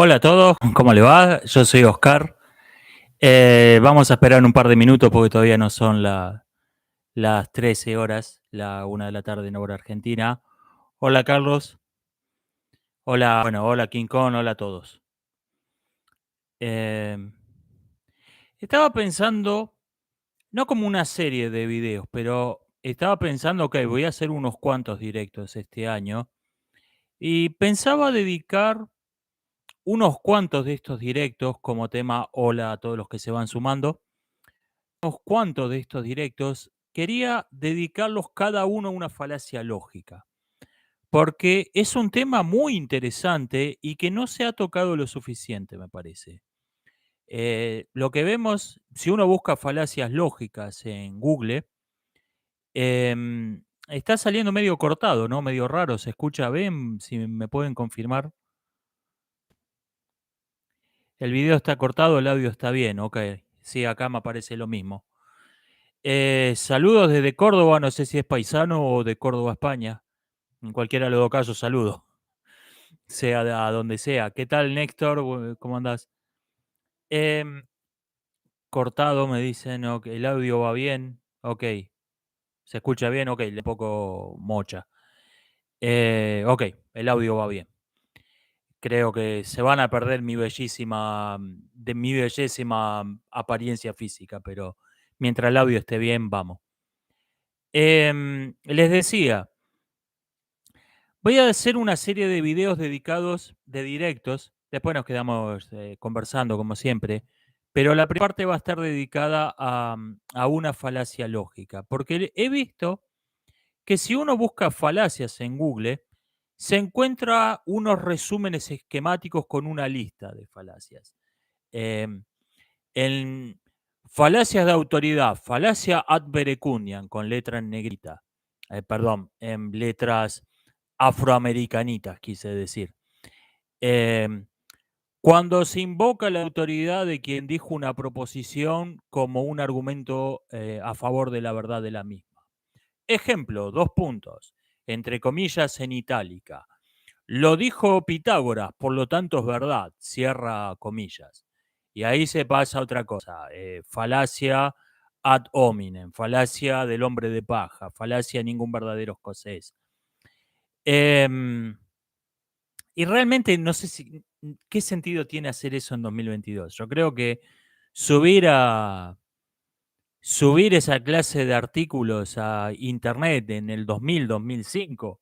Hola a todos, ¿cómo le va? Yo soy Oscar. Vamos a esperar un par de minutos porque todavía no son las 13 horas, la 1 de la tarde en hora argentina. Hola Carlos, hola, bueno, hola King Kong, hola a todos. Eh, Estaba pensando, no como una serie de videos, pero estaba pensando, ok, voy a hacer unos cuantos directos este año y pensaba dedicar unos cuantos de estos directos como tema hola a todos los que se van sumando. Unos cuantos de estos directos, quería dedicarlos cada uno a una falacia lógica, porque es un tema muy interesante y que no se ha tocado lo suficiente, me parece. Lo que vemos, si uno busca falacias lógicas en Google, está saliendo medio cortado, ¿no? Medio raro, se escucha, ven, si me pueden confirmar. El video está cortado, el audio está bien, ok. Sí, acá me aparece lo mismo. Saludos desde Córdoba, no sé si es paisano o de Córdoba, España. En cualquiera de los dos casos, saludo, sea a donde sea. ¿Qué tal, Néctor? ¿Cómo andás? Em, Cortado, me dicen, ok, el audio va bien, ok. ¿Se escucha bien? Ok, le poco mocha. Ok, el audio va bien. Creo que se van a perder mi bellísima apariencia física, pero mientras el audio esté bien, vamos. Les decía, voy a hacer una serie de videos dedicados de directos. Después nos quedamos conversando, como siempre. Pero la primera parte va a estar dedicada a una falacia lógica. Porque he visto que si uno busca falacias en Google, se encuentra unos resúmenes esquemáticos con una lista de falacias. Em, en falacias de autoridad, falacia ad verecundiam, con letra en negrita. Perdón, en letras afroamericanitas, quise decir. Em, Cuando se invoca la autoridad de quien dijo una proposición como un argumento a favor de la verdad de la misma. Ejemplo, dos puntos, entre comillas en itálica. Lo dijo Pitágoras, por lo tanto es verdad, cierra comillas. Y ahí se pasa otra cosa, falacia ad hominem, falacia del hombre de paja, falacia ningún verdadero escocés. Em, y realmente no sé si qué sentido tiene hacer eso en 2022. Yo creo que subir a subir esa clase de artículos a internet en el 2000, 2005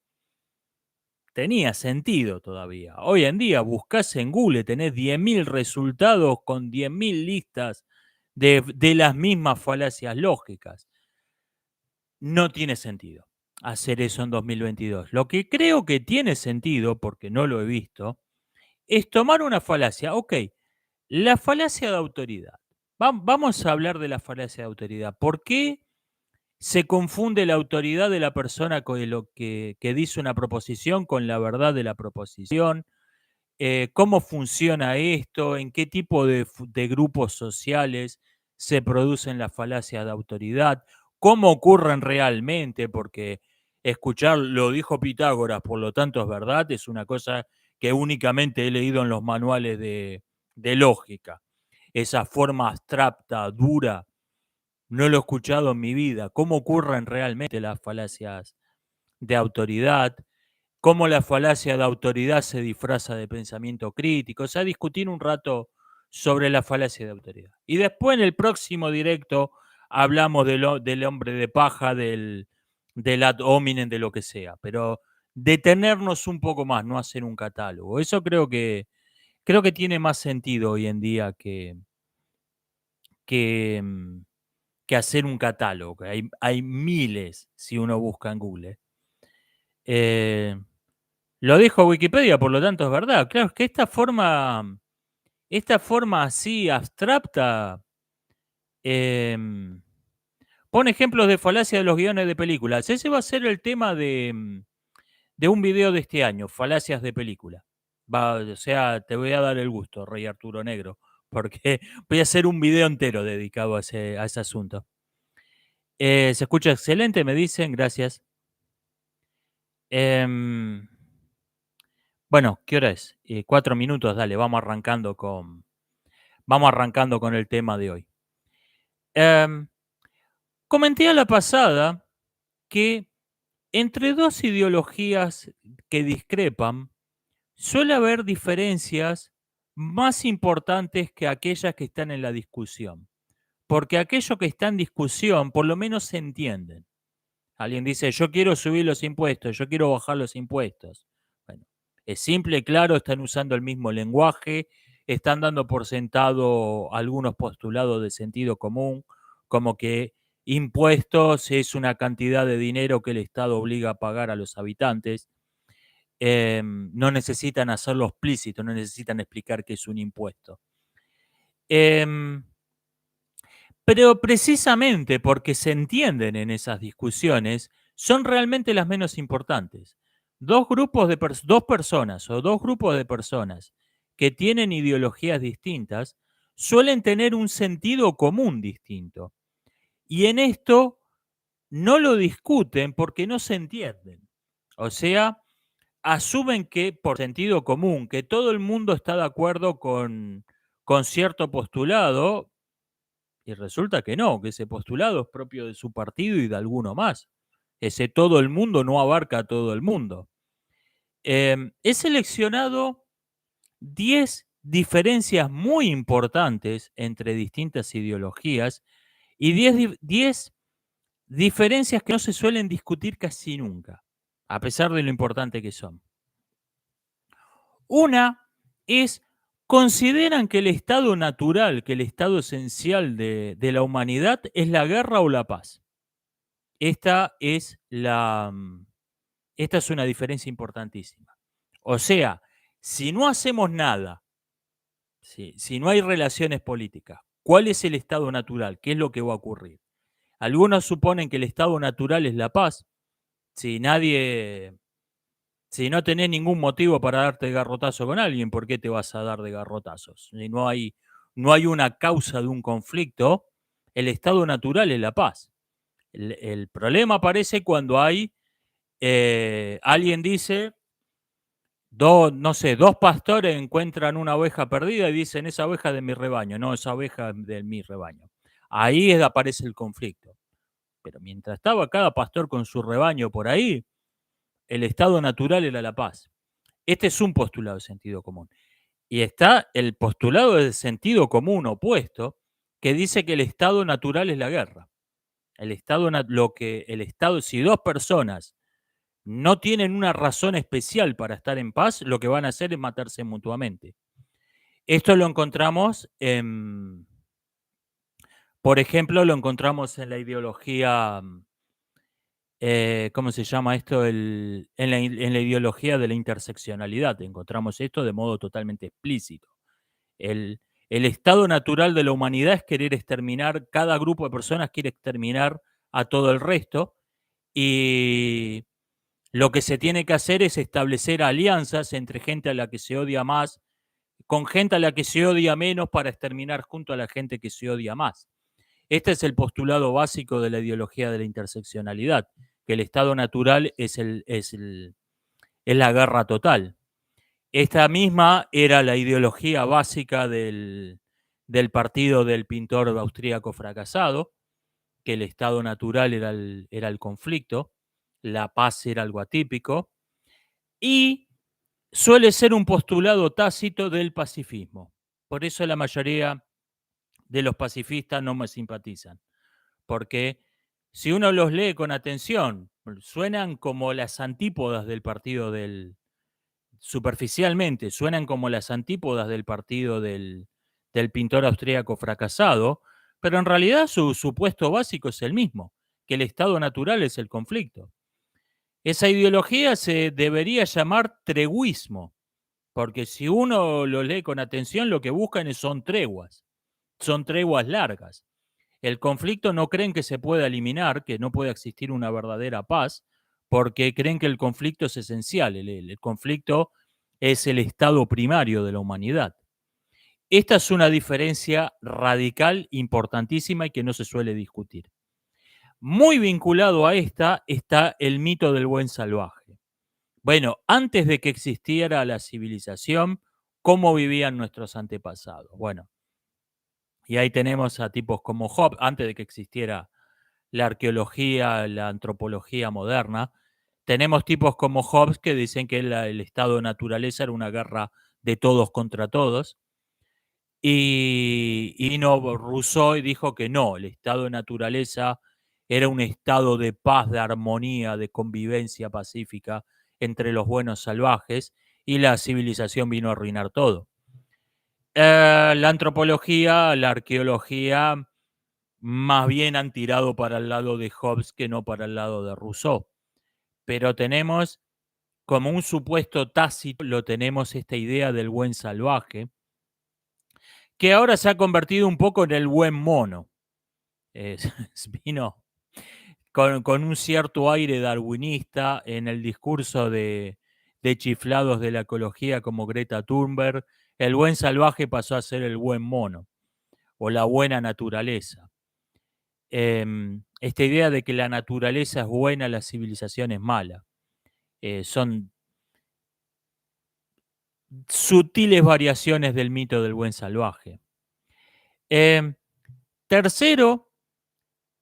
tenía sentido todavía. Hoy en día buscás en Google, tenés 10.000 resultados con 10.000 listas de las mismas falacias lógicas. No tiene sentido hacer eso en 2022. Lo que creo que tiene sentido, porque no lo he visto, es tomar una falacia. Ok, la falacia de autoridad. Vamos a hablar de la falacia de autoridad. ¿Por qué se confunde la autoridad de la persona con lo que dice una proposición con la verdad de la proposición? ¿Cómo funciona esto? ¿En qué tipo de grupos sociales se producen las falacias de autoridad? ¿Cómo ocurren realmente? Porque escuchar lo dijo Pitágoras, por lo tanto es verdad, es una cosa que únicamente he leído en los manuales de lógica. Esa forma abstracta, dura, no lo he escuchado en mi vida. ¿Cómo ocurren realmente las falacias de autoridad? Cómo la falacia de autoridad se disfraza de pensamiento crítico. O sea, discutir un rato sobre la falacia de autoridad. Y después en el próximo directo hablamos del hombre de paja, del ad hominem, de lo que sea. Pero detenernos un poco más, no hacer un catálogo. Eso creo que tiene más sentido hoy en día que, mm, que hacer un catálogo. Hay miles si uno busca en Google. Eh, lo dijo Wikipedia, por lo tanto es verdad. Claro, es que esta forma así abstracta, em, pone ejemplos de falacia de los guiones de películas. Ese va a ser el tema de un video de este año, falacias de película. O sea, te voy a dar el gusto, Rey Arturo Negro, porque voy a hacer un video entero dedicado a ese asunto. Se escucha excelente, me dicen, gracias. Em, Bueno, ¿qué hora es? 4 minutos, dale, vamos arrancando con el tema de hoy. Em, Comenté a la pasada que entre dos ideologías que discrepan, suele haber diferencias más importantes que aquellas que están en la discusión, porque aquello que está en discusión por lo menos se entienden. Alguien dice, yo quiero subir los impuestos, yo quiero bajar los impuestos. Bueno, es simple, claro, están usando el mismo lenguaje, están dando por sentado algunos postulados de sentido común, como que impuestos es una cantidad de dinero que el Estado obliga a pagar a los habitantes. No necesitan hacerlo explícito, no necesitan explicar qué es un impuesto. Em, pero precisamente porque se entienden en esas discusiones, son realmente las menos importantes. Dos personas o dos grupos de personas que tienen ideologías distintas suelen tener un sentido común distinto. Y en esto no lo discuten porque no se entienden. O sea, asumen que por sentido común, que todo el mundo está de acuerdo con cierto postulado, y resulta que no, que ese postulado es propio de su partido y de alguno más. Ese todo el mundo no abarca a todo el mundo. He seleccionado 10 diferencias muy importantes entre distintas ideologías y 10 diferencias que no se suelen discutir casi nunca, a pesar de lo importante que son. Una es, consideran que el estado natural, que el estado esencial de la humanidad es la guerra o la paz. Esta es esta es una diferencia importantísima. O sea, si no hacemos nada, si no hay relaciones políticas, ¿cuál es el estado natural? ¿Qué es lo que va a ocurrir? Algunos suponen que el estado natural es la paz. Si si no tenés ningún motivo para darte de garrotazo con alguien, ¿por qué te vas a dar de garrotazos? Si no hay una causa de un conflicto, el estado natural es la paz. El problema aparece cuando hay, alguien dice, no sé, dos pastores encuentran una oveja perdida y dicen, esa oveja es de mi rebaño, no, esa oveja es de mi rebaño. Ahí aparece el conflicto. Pero mientras estaba cada pastor con su rebaño por ahí, el estado natural era la paz. Este es un postulado de sentido común. Y está el postulado de sentido común opuesto, que dice que el estado natural es la guerra. El estado, si dos personas no tienen una razón especial para estar en paz, lo que van a hacer es matarse mutuamente. Esto lo encontramos por ejemplo, lo encontramos en la ideología, ¿cómo se llama esto? En la ideología de la interseccionalidad. Encontramos esto de modo totalmente explícito. El, el estado natural de la humanidad es querer exterminar, cada grupo de personas quiere exterminar a todo el resto y lo que se tiene que hacer es establecer alianzas entre gente a la que se odia más, con gente a la que se odia menos para exterminar junto a la gente que se odia más. Este es el postulado básico de la ideología de la interseccionalidad, que el estado natural es la guerra total. Esta misma era la ideología básica del partido del pintor austríaco fracasado, que el estado natural era el conflicto, la paz era algo atípico, y suele ser un postulado tácito del pacifismo. Por eso la mayoría de los pacifistas no me simpatizan, porque si uno los lee con atención, suenan como las antípodas del partido superficialmente, suenan como las antípodas del partido del pintor austríaco fracasado, pero en realidad su supuesto básico es el mismo, que el estado natural es el conflicto. Esa ideología se debería llamar treguismo, porque si uno lo lee con atención, lo que buscan son treguas largas. El conflicto no creen que se pueda eliminar, que no pueda existir una verdadera paz, porque creen que el conflicto es esencial, el conflicto es el estado primario de la humanidad. Esta es una diferencia radical, importantísima y que no se suele discutir. Muy vinculado a esta está el mito del buen salvaje. Bueno, antes de que existiera la civilización, ¿cómo vivían nuestros antepasados? Bueno, y ahí tenemos a tipos como Hobbes, antes de que existiera la arqueología, la antropología moderna, tenemos tipos como Hobbes que dicen que el estado de naturaleza era una guerra de todos contra todos. Y vino Rousseau y dijo que no, el estado de naturaleza era un estado de paz, de armonía, de convivencia pacífica entre los buenos salvajes, y la civilización vino a arruinar todo. La antropología, la arqueología, más bien han tirado para el lado de Hobbes que no para el lado de Rousseau. Pero tenemos como un supuesto tácito, lo tenemos esta idea del buen salvaje, que ahora se ha convertido un poco en el buen mono. Vino con un cierto aire darwinista en el discurso de chiflados de la ecología como Greta Thunberg. El buen salvaje pasó a ser el buen mono o la buena naturaleza. Esta idea de que la naturaleza es buena, la civilización es mala. Son sutiles variaciones del mito del buen salvaje. Tercero,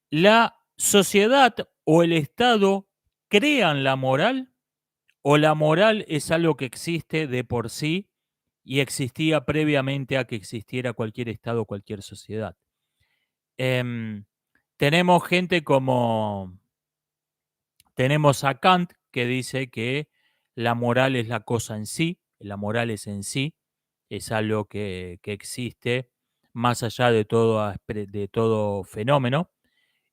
la sociedad o el Estado crean la moral, o la moral es algo que existe de por sí y existía previamente a que existiera cualquier Estado o cualquier sociedad. Em, tenemos gente como, tenemos a Kant, que dice que la moral es la cosa en sí, la moral es en sí, es algo que existe más allá de todo fenómeno.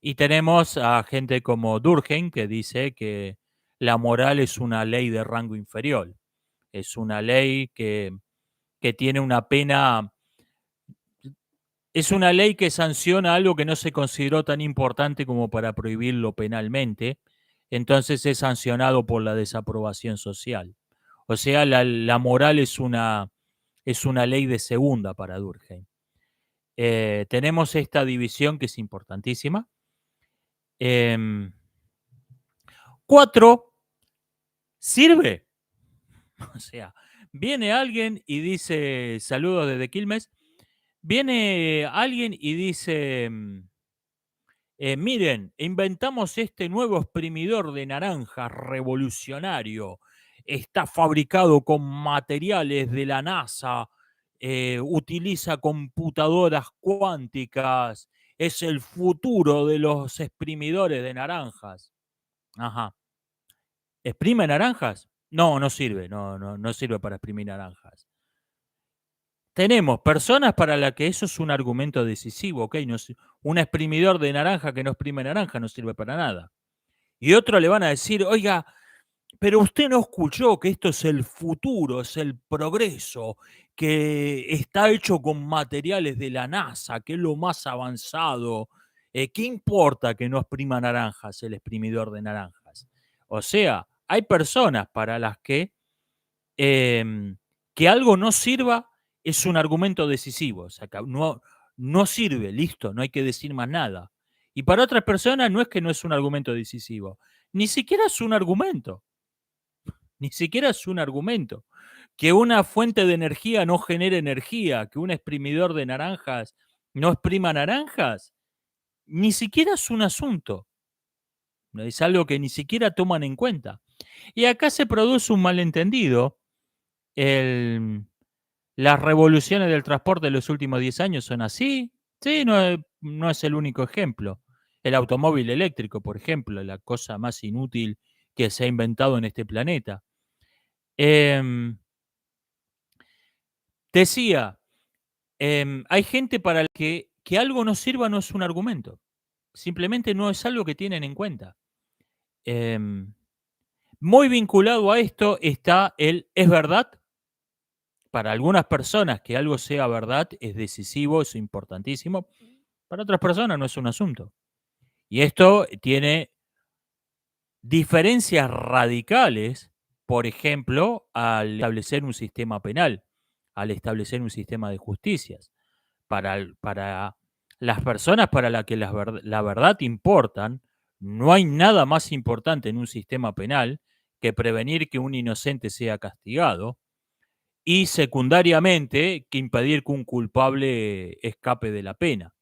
Y tenemos a gente como Durkheim, que dice que la moral es una ley de rango inferior, es una ley que tiene una pena, es una ley que sanciona algo que no se consideró tan importante como para prohibirlo penalmente, entonces es sancionado por la desaprobación social. O sea, la moral es una ley de segunda para Durkheim. Tenemos esta división que es importantísima. 4, sirve. O sea, viene alguien y dice, saludos desde Quilmes, viene alguien y dice, miren, inventamos este nuevo exprimidor de naranjas revolucionario, está fabricado con materiales de la NASA, utiliza computadoras cuánticas, es el futuro de los exprimidores de naranjas. Ajá. ¿Exprime naranjas? No, no sirve, no sirve para exprimir naranjas. Tenemos personas para las que eso es un argumento decisivo, ¿ok? No, un exprimidor de naranja que no exprime naranja no sirve para nada. Y otro le van a decir, oiga, pero usted no escuchó que esto es el futuro, es el progreso, que está hecho con materiales de la NASA, que es lo más avanzado. ¿Qué importa que no exprima naranjas el exprimidor de naranjas? O sea, hay personas para las que algo no sirva es un argumento decisivo. O sea, que no sirve, listo, no hay que decir más nada. Y para otras personas no es que no es un argumento decisivo, ni siquiera es un argumento, ni siquiera es un argumento. Que una fuente de energía no genere energía, que un exprimidor de naranjas no exprima naranjas, ni siquiera es un asunto. Es algo que ni siquiera toman en cuenta. Y acá se produce un malentendido. Las revoluciones del transporte de los últimos 10 años son así. Sí, no es el único ejemplo. El automóvil eléctrico, por ejemplo, la cosa más inútil que se ha inventado en este planeta. Decía, hay gente para la que algo no sirva no es un argumento. Simplemente no es algo que tienen en cuenta. Muy vinculado a esto está el ¿es verdad? Para algunas personas que algo sea verdad es decisivo, es importantísimo. Para otras personas no es un asunto. Y esto tiene diferencias radicales, por ejemplo, al establecer un sistema penal, al establecer un sistema de justicias. Para las personas para las que la verdad importan, no hay nada más importante en un sistema penal que prevenir que un inocente sea castigado y secundariamente que impedir que un culpable escape de la pena.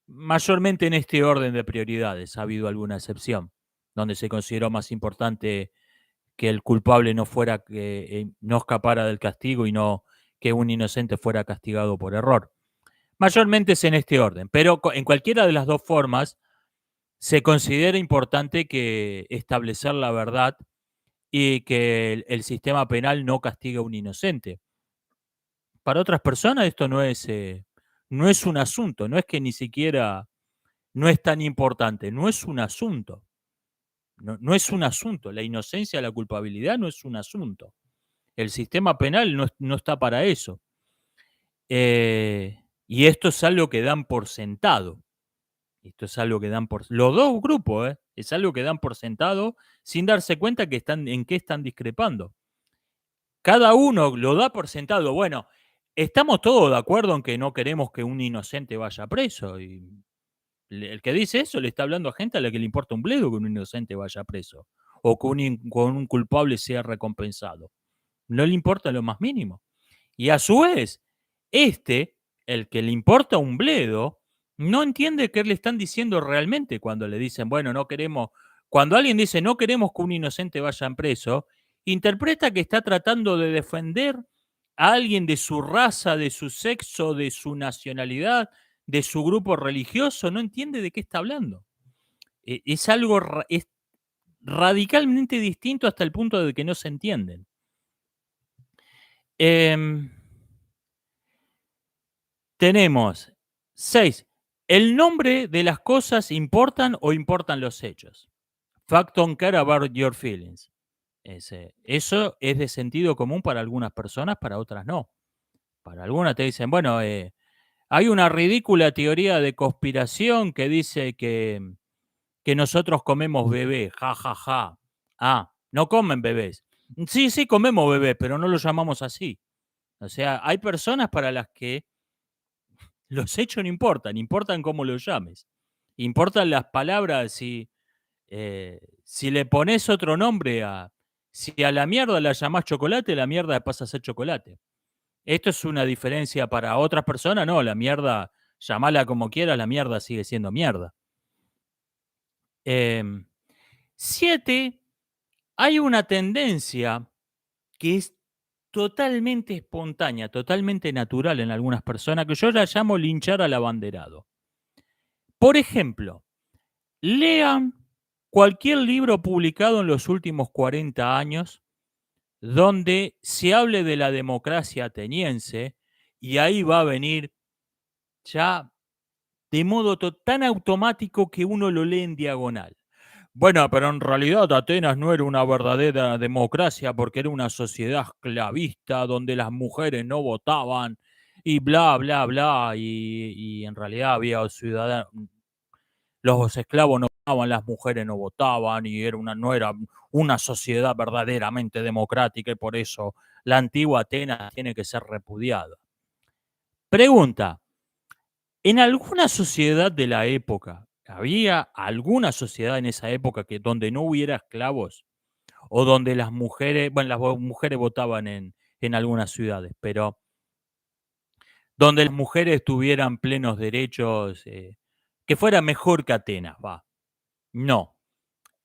Mayormente en este orden de prioridades, ha habido alguna excepción, donde se consideró más importante que el culpable no fuera que no escapara del castigo y no que un inocente fuera castigado por error. Mayormente es en este orden, pero en cualquiera de las dos formas se considera importante que establecer la verdad y que el sistema penal no castigue a un inocente. Para otras personas esto no es un asunto, no es que ni siquiera no es tan importante, no es un asunto, no es un asunto, la inocencia, la culpabilidad no es un asunto. El sistema penal no está para eso. Y esto es algo que dan por sentado. Esto es algo que dan por... Los dos grupos, es algo que dan por sentado sin darse cuenta que en qué están discrepando. Cada uno lo da por sentado. Bueno, estamos todos de acuerdo en que no queremos que un inocente vaya preso. Y el que dice eso le está hablando a gente a la que le importa un bledo que un inocente vaya preso. O que con un culpable sea recompensado. No le importa lo más mínimo. Y a su vez, el que le importa un bledo, no entiende qué le están diciendo realmente cuando le dicen, bueno, no queremos, cuando alguien dice no queremos que un inocente vaya preso, interpreta que está tratando de defender a alguien de su raza, de su sexo, de su nacionalidad, de su grupo religioso, no entiende de qué está hablando. Es algo, es radicalmente distinto hasta el punto de que no se entienden. Tenemos 6. ¿El nombre de las cosas importan o importan los hechos? Fact don't care about your feelings. Eso es de sentido común para algunas personas, para otras no. Para algunas te dicen, bueno, hay una ridícula teoría de conspiración que dice que nosotros comemos bebés, ja, ja, ja. Ah, no comen bebés. Sí, sí, comemos bebés, pero no lo llamamos así. O sea, hay personas para las que los hechos no importan, importan cómo los llames. Importan las palabras, si le pones otro nombre si a la mierda la llamás chocolate, la mierda pasa a ser chocolate. Esto es una diferencia para otras personas, no, la mierda, llamala como quieras, la mierda sigue siendo mierda. 7, hay una tendencia que es totalmente espontánea, totalmente natural en algunas personas, que yo la llamo linchar al abanderado. Por ejemplo, lean cualquier libro publicado en los últimos 40 años donde se hable de la democracia ateniense y ahí va a venir ya de modo tan automático que uno lo lee en diagonal. Bueno, pero en realidad Atenas no era una verdadera democracia porque era una sociedad esclavista donde las mujeres no votaban y bla, bla, bla, y en realidad había ciudadanos, los esclavos no votaban, las mujeres no votaban y no era una sociedad verdaderamente democrática y por eso la antigua Atenas tiene que ser repudiada. Pregunta, ¿en alguna sociedad de la época, había alguna sociedad en esa época donde no hubiera esclavos? O donde las mujeres, bueno, las mujeres votaban en algunas ciudades, pero donde las mujeres tuvieran plenos derechos, que fuera mejor que Atenas, va. No.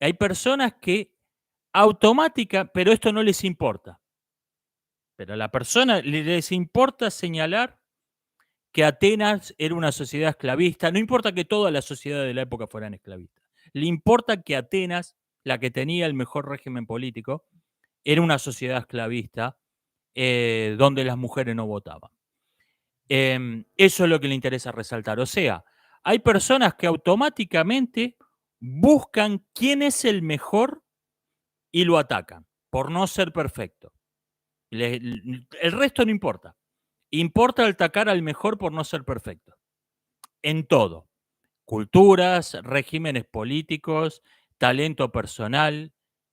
Hay personas que pero esto no les importa. Pero a la persona les importa señalar que Atenas era una sociedad esclavista. No importa que todas las sociedades de la época fueran esclavistas. Le importa que Atenas, la que tenía el mejor régimen político, era una sociedad esclavista donde las mujeres no votaban. Eso es lo que le interesa resaltar. O sea, hay personas que automáticamente buscan quién es el mejor y lo atacan por no ser perfecto. El resto no importa. Importa atacar al mejor por no ser perfecto. En todo. Culturas, regímenes políticos, talento personal,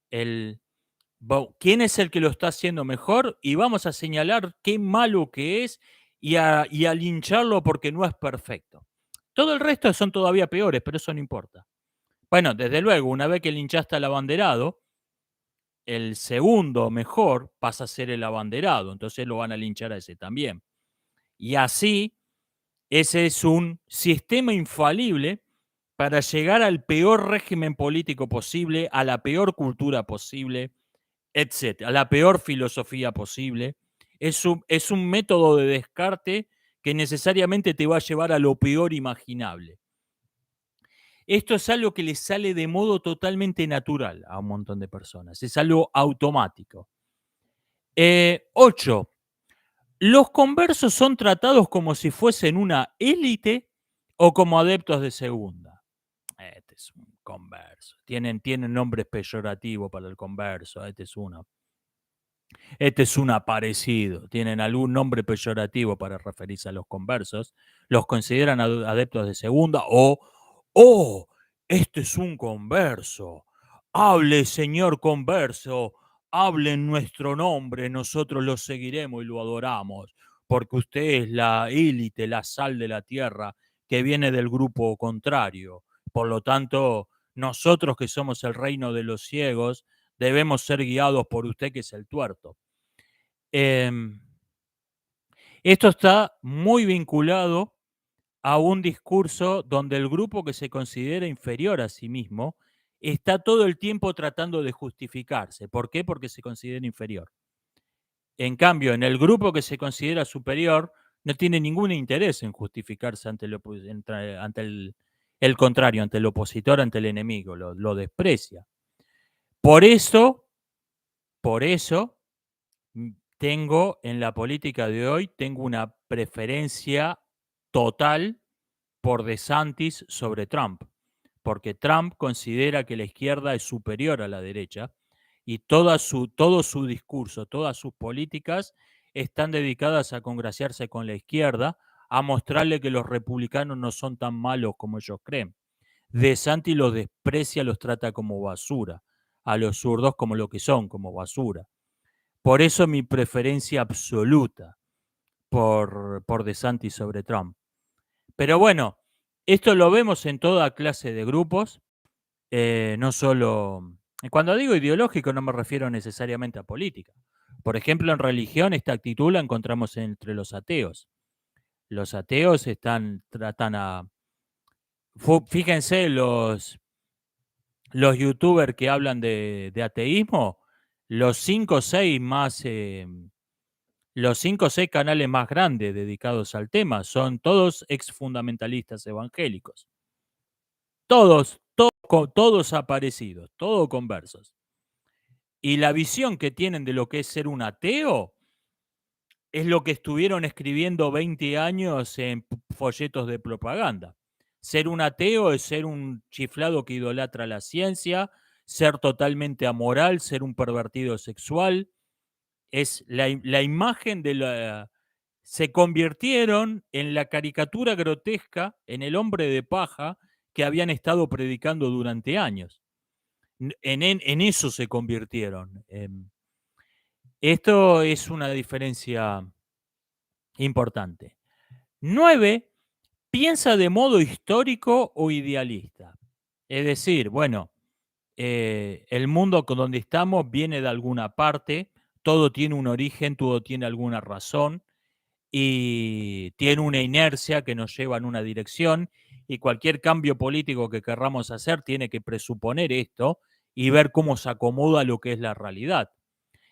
quién es el que lo está haciendo mejor y vamos a señalar qué malo que es y a lincharlo porque no es perfecto. Todo el resto son todavía peores, pero eso no importa. Bueno, desde luego, una vez que linchaste al abanderado, el segundo mejor pasa a ser el abanderado, entonces lo van a linchar a ese también. Y así, ese es un sistema infalible para llegar al peor régimen político posible, a la peor cultura posible, etcétera, a la peor filosofía posible. Es un método de descarte que necesariamente te va a llevar a lo peor imaginable. Esto es algo que le sale de modo totalmente natural a un montón de personas, es algo automático. 8. Los conversos son tratados como si fuesen una élite o como adeptos de segunda. Este es un converso. Tienen nombres peyorativos para el converso. Este es uno. Este es un aparecido. Tienen algún nombre peyorativo para referirse a los conversos. Los consideran adeptos de segunda o, oh, este es un converso. Hable, señor converso. Hable en nuestro nombre. Nosotros lo seguiremos y lo adoramos. Porque usted es la élite, la sal de la tierra que viene del grupo contrario. Por lo tanto, nosotros que somos el reino de los ciegos, debemos ser guiados por usted que es el tuerto. Esto está muy vinculado a un discurso donde el grupo que se considera inferior a sí mismo está todo el tiempo tratando de justificarse. ¿Por qué? Porque se considera inferior. En cambio, en el grupo que se considera superior, no tiene ningún interés en justificarse ante el contrario, ante el opositor, ante el enemigo, lo desprecia. Por eso, tengo en la política de hoy, tengo una preferencia total por DeSantis sobre Trump, porque Trump considera que la izquierda es superior a la derecha y todo su discurso, todas sus políticas están dedicadas a congraciarse con la izquierda, a mostrarle que los republicanos no son tan malos como ellos creen. DeSantis los desprecia, los trata como basura, a los zurdos como lo que son, como basura. Por eso mi preferencia absoluta por DeSantis sobre Trump. Pero bueno, esto lo vemos en toda clase de grupos, no solo... Cuando digo ideológico no me refiero necesariamente a política. Por ejemplo, en religión esta actitud la encontramos entre los ateos. Los ateos tratan a... Fíjense, los youtubers que hablan de ateísmo, los 5 o 6 más... los 5 o 6 canales más grandes dedicados al tema son todos exfundamentalistas evangélicos. Todos aparecidos, todos conversos. Y la visión que tienen de lo que es ser un ateo es lo que estuvieron escribiendo 20 años en folletos de propaganda. Ser un ateo es ser un chiflado que idolatra la ciencia, ser totalmente amoral, ser un pervertido sexual. Es la imagen de la... Se convirtieron en la caricatura grotesca, en el hombre de paja que habían estado predicando durante años. En eso se convirtieron. Esto es una diferencia importante. 9. Piensa de modo histórico o idealista. Es decir, bueno, el mundo donde estamos viene de alguna parte, todo tiene un origen, todo tiene alguna razón y tiene una inercia que nos lleva en una dirección y cualquier cambio político que querramos hacer tiene que presuponer esto y ver cómo se acomoda a lo que es la realidad.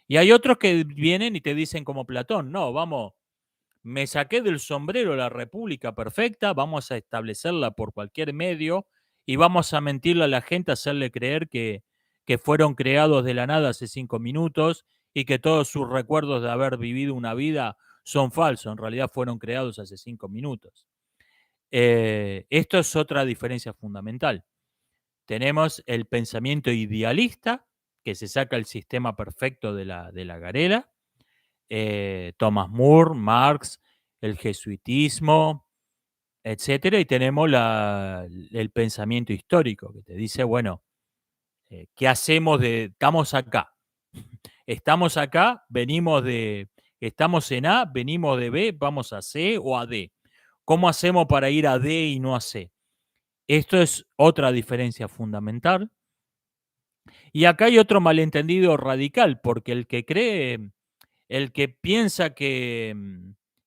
Y hay otros que vienen y te dicen como Platón, no, vamos, me saqué del sombrero la república perfecta, vamos a establecerla por cualquier medio y vamos a mentirle a la gente, hacerle creer que fueron creados de la nada hace 5 minutos y que todos sus recuerdos de haber vivido una vida son falsos, en realidad fueron creados hace 5 minutos. Esto es otra diferencia fundamental. Tenemos el pensamiento idealista, que se saca el sistema perfecto de la garela, Thomas More, Marx, el jesuitismo, etcétera, y tenemos el pensamiento histórico, que te dice, bueno, ¿qué hacemos estamos acá? Estamos acá, estamos en A, venimos de B, vamos a C o a D. ¿Cómo hacemos para ir a D y no a C? Esto es otra diferencia fundamental. Y acá hay otro malentendido radical, porque el que piensa que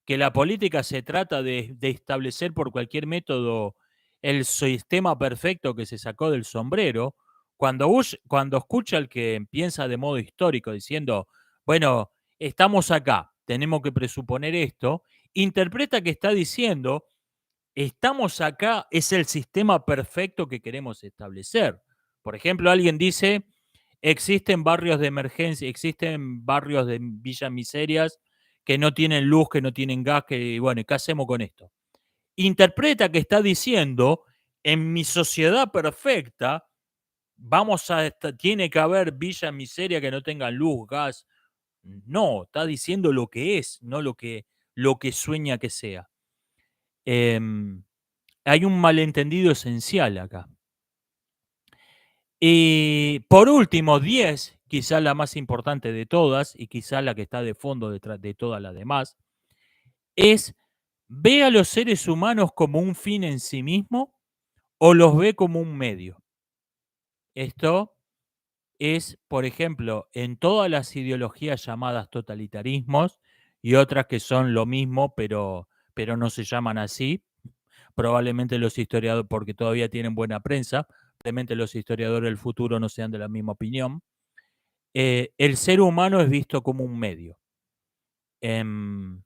la política se trata de establecer por cualquier método el sistema perfecto que se sacó del sombrero, cuando escucha al que piensa de modo histórico diciendo, bueno, estamos acá, tenemos que presuponer esto, interpreta que está diciendo, estamos acá, es el sistema perfecto que queremos establecer. Por ejemplo, alguien dice, existen barrios de emergencia, existen barrios de villas miserias que no tienen luz, que no tienen gas, que bueno, ¿qué hacemos con esto? Interpreta que está diciendo, en mi sociedad perfecta, tiene que haber villas miseria que no tengan luz, gas. No, está diciendo lo que es, no lo que sueña que sea. Em, Hay un malentendido esencial acá. Y por último, 10, quizá la más importante de todas y quizá la que está de fondo detrás de todas las demás, es ¿ve a los seres humanos como un fin en sí mismo o los ve como un medio? Esto es, por ejemplo, en todas las ideologías llamadas totalitarismos y otras que son lo mismo, pero no se llaman así. Probablemente los historiadores, porque todavía tienen buena prensa, probablemente los historiadores del futuro no sean de la misma opinión. El ser humano es visto como un medio. En,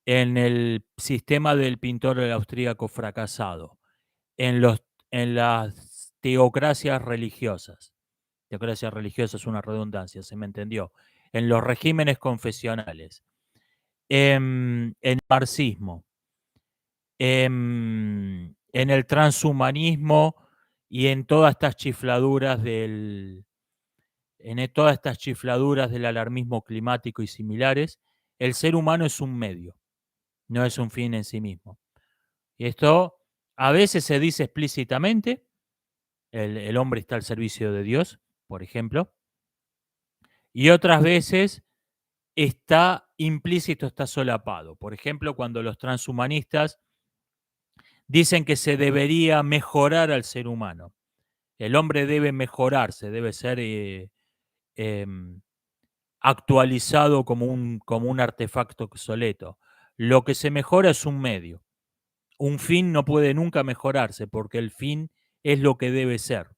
en el sistema del pintor del austríaco fracasado, en, los, en las teocracias religiosas es una redundancia, se me entendió, en los regímenes confesionales, en el marxismo, en el transhumanismo y en todas estas chifladuras todas estas chifladuras del alarmismo climático y similares, el ser humano es un medio, no es un fin en sí mismo. Y esto a veces se dice explícitamente, el hombre está al servicio de Dios, por ejemplo, y otras veces está implícito, está solapado. Por ejemplo, cuando los transhumanistas dicen que se debería mejorar al ser humano. El hombre debe mejorarse, debe ser em, actualizado como un artefacto obsoleto. Lo que se mejora es un medio. Un fin no puede nunca mejorarse porque el fin es lo que debe ser.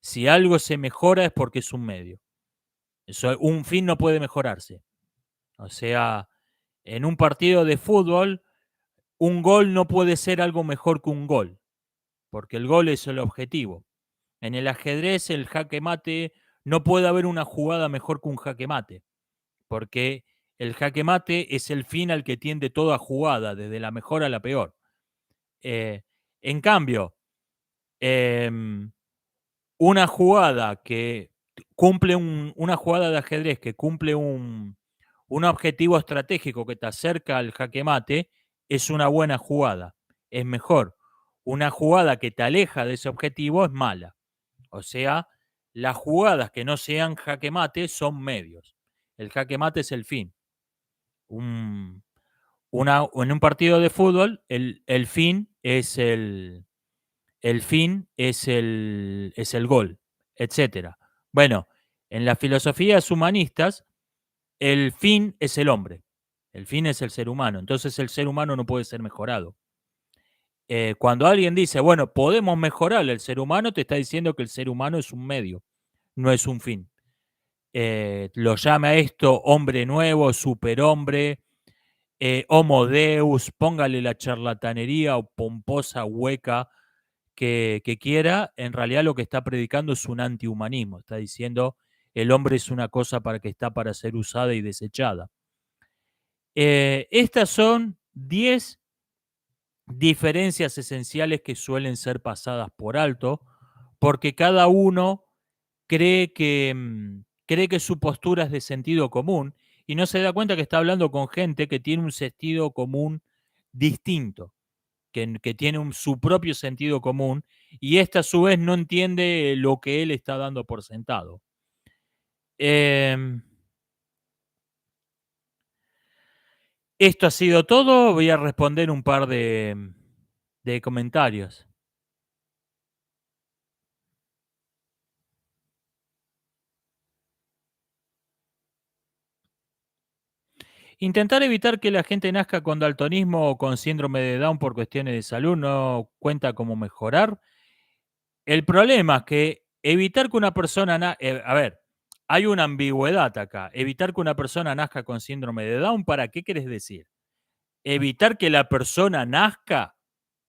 Si algo se mejora es porque es un medio. Un fin no puede mejorarse. O sea, en un partido de fútbol, un gol no puede ser algo mejor que un gol, porque el gol es el objetivo. En el ajedrez, el jaque mate, no puede haber una jugada mejor que un jaque mate, porque el jaque mate es el fin al que tiende toda jugada, desde la mejor a la peor. Eh, en cambio, em, una jugada que una jugada de ajedrez que cumple un objetivo estratégico que te acerca al jaque mate, es una buena jugada, es mejor. Una jugada que te aleja de ese objetivo es mala. O sea, las jugadas que no sean jaque mate son medios. El jaque mate es el fin. Un, en un partido de fútbol, el fin es es el gol, etcétera. Bueno, en las filosofías humanistas, el fin es el hombre, el fin es el ser humano, entonces el ser humano no puede ser mejorado. Cuando alguien dice, bueno, podemos mejorar el ser humano, te está diciendo que el ser humano es un medio, no es un fin. Lo llama a esto hombre nuevo, superhombre, homo deus, póngale la charlatanería o pomposa hueca que quiera, en realidad lo que está predicando es un antihumanismo. Está diciendo el hombre es una cosa para que está para ser usada y desechada. Estas son 10 diferencias esenciales que suelen ser pasadas por alto, porque cada uno cree que su postura es de sentido común y no se da cuenta que está hablando con gente que tiene un sentido común distinto, que tiene su propio sentido común y esta a su vez no entiende lo que él está dando por sentado. Em, Esto ha sido todo. Voy a responder un par de comentarios. Intentar evitar que la gente nazca con daltonismo o con síndrome de Down por cuestiones de salud no cuenta como mejorar. El problema es que evitar que una persona a ver, hay una ambigüedad acá. Evitar que una persona nazca con síndrome de Down, ¿para qué querés decir? ¿Evitar que la persona nazca